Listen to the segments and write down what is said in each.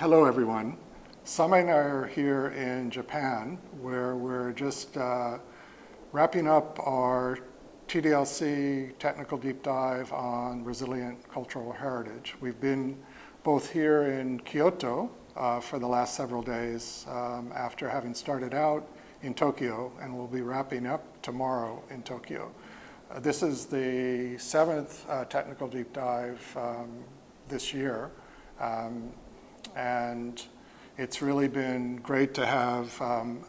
Hello everyone. Same and I are here in Japan where we're just wrapping up our TDLC technical deep dive on resilient cultural heritage. We've been both here in Kyoto for the last several days after having started out in Tokyo, and we'll be wrapping up tomorrow in Tokyo. This is the 7th technical deep dive this year. And it's really been great to have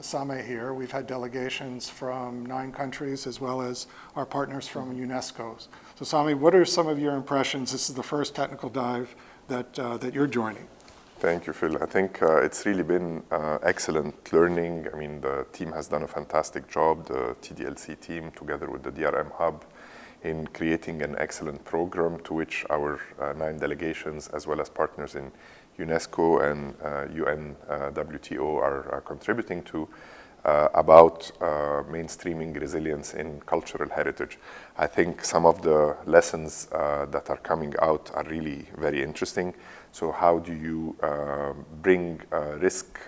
Same here. We've had delegations from 9 countries as well as our partners from UNESCO. So Same, what are some of your impressions? This is the first technical dive that you're joining. Thank you, Phil. I think it's really been excellent learning. I mean, the team has done a fantastic job, the TDLC team, together with the DRM Hub, in creating an excellent program to which our 9 delegations, as well as partners in UNESCO and UNWTO are contributing to, about mainstreaming resilience in cultural heritage. I think some of the lessons that are coming out are really very interesting. So how do you bring risk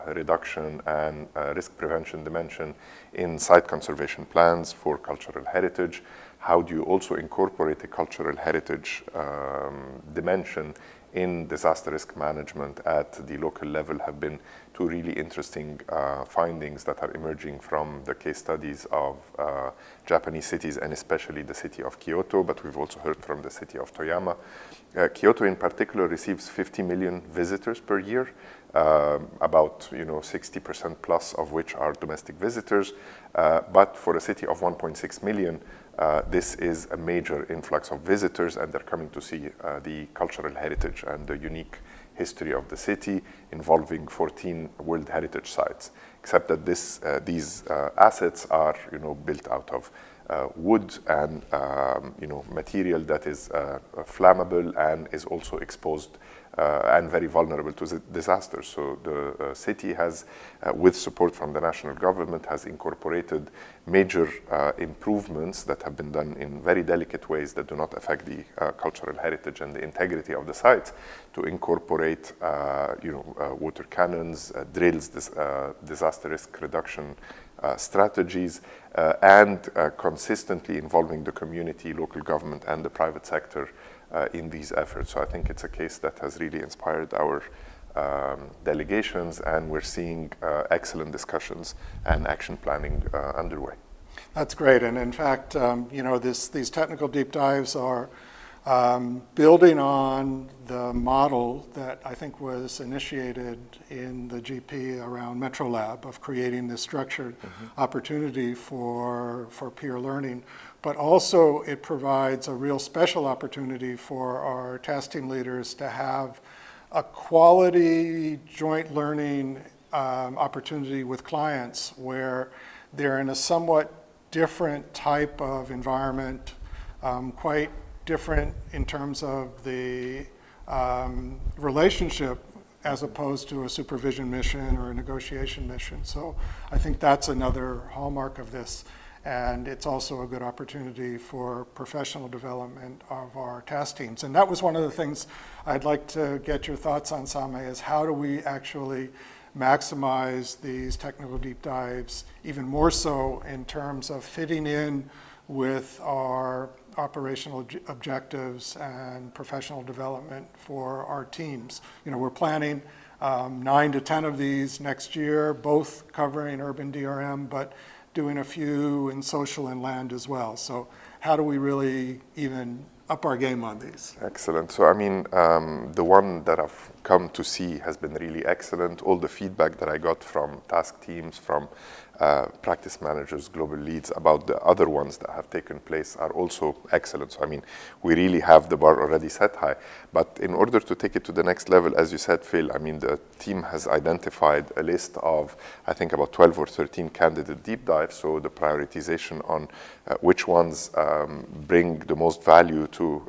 reduction and risk prevention dimension in site conservation plans for cultural heritage? How do you also incorporate a cultural heritage dimension in disaster risk management at the local level? Have been 2 really interesting findings that are emerging from the case studies of Japanese cities, and especially the city of Kyoto, but we've also heard from the city of Toyama. Kyoto in particular receives 50 million visitors per year, about 60% plus of which are domestic visitors, but for a city of 1.6 million, this is a major influx of visitors, and they're coming to see the cultural heritage and the unique history of the city, involving 14 World Heritage sites. Except that these assets are built out of wood and material that is flammable and is also exposed and very vulnerable to disasters. So the city has, with support from the national government, has incorporated major improvements that have been done in very delicate ways that do not affect the cultural heritage and the integrity of the site, to incorporate water cannons, drills, disaster risk reduction strategies, and consistently involving the community, local government, and the private sector in these efforts. So I think it's a case that has really inspired our delegations, and we're seeing excellent discussions and action planning underway. That's great, and in fact, these technical deep dives are building on the model that I think was initiated in the GP around Metro Lab of creating this structured opportunity for peer learning. But also it provides a real special opportunity for our task team leaders to have a quality joint learning opportunity with clients where they're in a somewhat different type of environment, quite different in terms of the relationship as opposed to a supervision mission or a negotiation mission. So I think that's another hallmark of this. And it's also a good opportunity for professional development of our task teams. And that was one of the things I'd like to get your thoughts on, Same, is how do we actually maximize these technical deep dives, even more so in terms of fitting in with our operational objectives and professional development for our teams. We're planning 9 to 10 of these next year, both covering urban DRM, but doing a few in social and land as well. So how do we really even up our game on these? Excellent. So I mean, the one that I've come to see has been really excellent. All the feedback that I got from task teams, from practice managers, global leads about the other ones that have taken place are also excellent. So I mean, we really have the bar already set high. But in order to take it to the next level, as you said, Phil, I mean, the team has identified a list of, I think, about 12 or 13 candidate deep dives. So the prioritization on which ones bring the most value to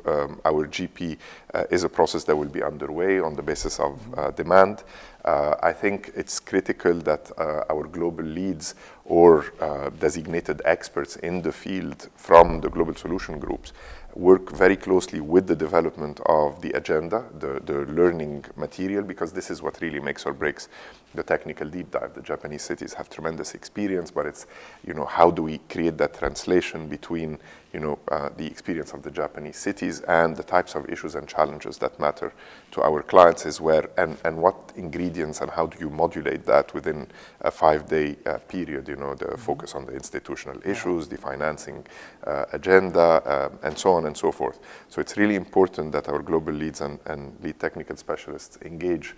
our GP is a process that will be underway on the basis of demand. I think it's critical that our global leads or designated experts in the field from the global solution groups work very closely with the development of the agenda, the learning material, because this is what really makes or breaks the technical deep dive. The Japanese cities have tremendous experience, but it's, how do we create that translation between, the experience of the Japanese cities and the types of issues and challenges that matter to our clients is where, and what ingredients and how do you modulate that within a 5-day period, the focus on the institutional issues, the financing agenda, and so on and so forth. So it's really important that our global leads and lead technical specialists engage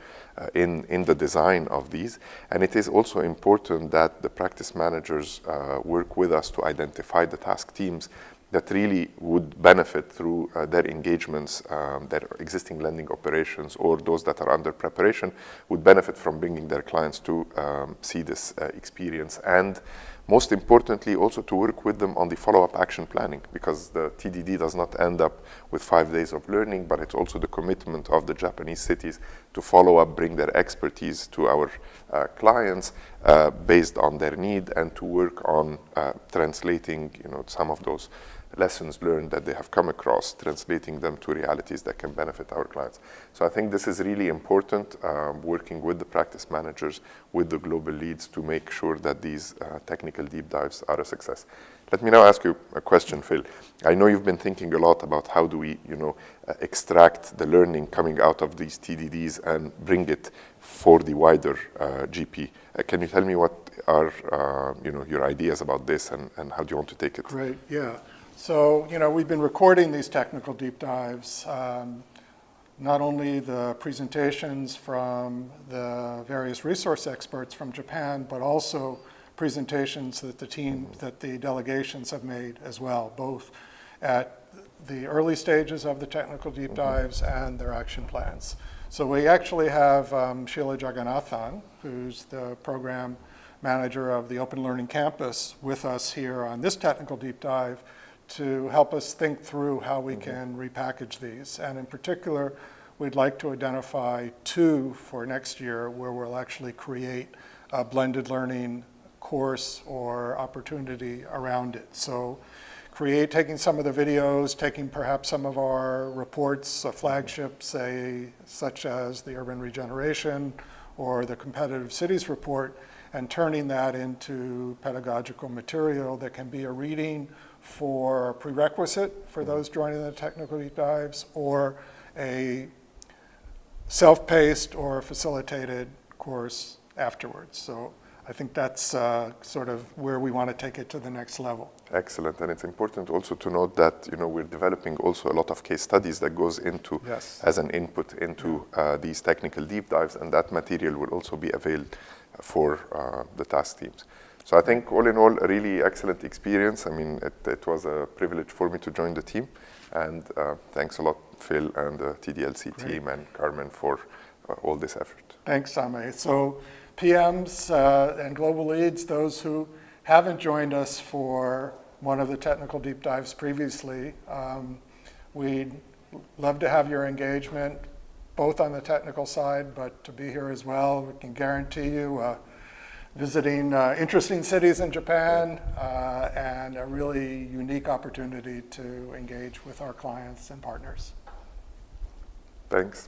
in the design of these. And it is also important that the practice managers work with us to identify the task teams that really would benefit through their engagements, their existing lending operations, or those that are under preparation would benefit from bringing their clients to see this experience. And most importantly, also to work with them on the follow-up action planning, because the TDD does not end up with 5 days of learning, but it's also the commitment of the Japanese cities to follow up, bring their expertise to our clients based on their need, and to work on translating, some of those lessons learned that they have come across, translating them to realities that can benefit our clients. So I think this is really important, working with the practice managers, with the global leads to make sure that these technical deep dives are a success. Let me now ask you a question, Phil. I know you've been thinking a lot about how do we, extract the learning coming out of these TDDs and bring it for the wider GP. Can you tell me what are, your ideas about this and how do you want to take it? Great, yeah. So, we've been recording these technical deep dives, not only the presentations from the various resource experts from Japan, but also presentations that the delegations have made as well, both at the early stages of the technical deep dives and their action plans. So we actually have Sheila Jagannathan, who's the program manager of the Open Learning Campus, with us here on this technical deep dive to help us think through how we can repackage these. And in particular, we'd like to identify 2 for next year where we'll actually create a blended learning course or opportunity around it. So taking some of the videos, taking perhaps some of our reports, a flagship, say, such as the Urban Regeneration or the Competitive Cities Report, and turning that into pedagogical material that can be a reading for a prerequisite for those joining the technical deep dives, or a self-paced or facilitated course afterwards. So I think that's sort of where we want to take it to the next level. Excellent, and it's important also to note that we're developing also a lot of case studies that goes into as an input into these technical deep dives, and that material will also be availed for the task teams. So I think all in all, a really excellent experience. I mean, it was a privilege for me to join the team, and thanks a lot, Phil and the TDLC team and Carmen for all this effort. Thanks, Same. So PMs and global leads, those who haven't joined us for one of the technical deep dives previously, we'd love to have your engagement, both on the technical side, but to be here as well. We can guarantee you visiting interesting cities in Japan and a really unique opportunity to engage with our clients and partners. Thanks.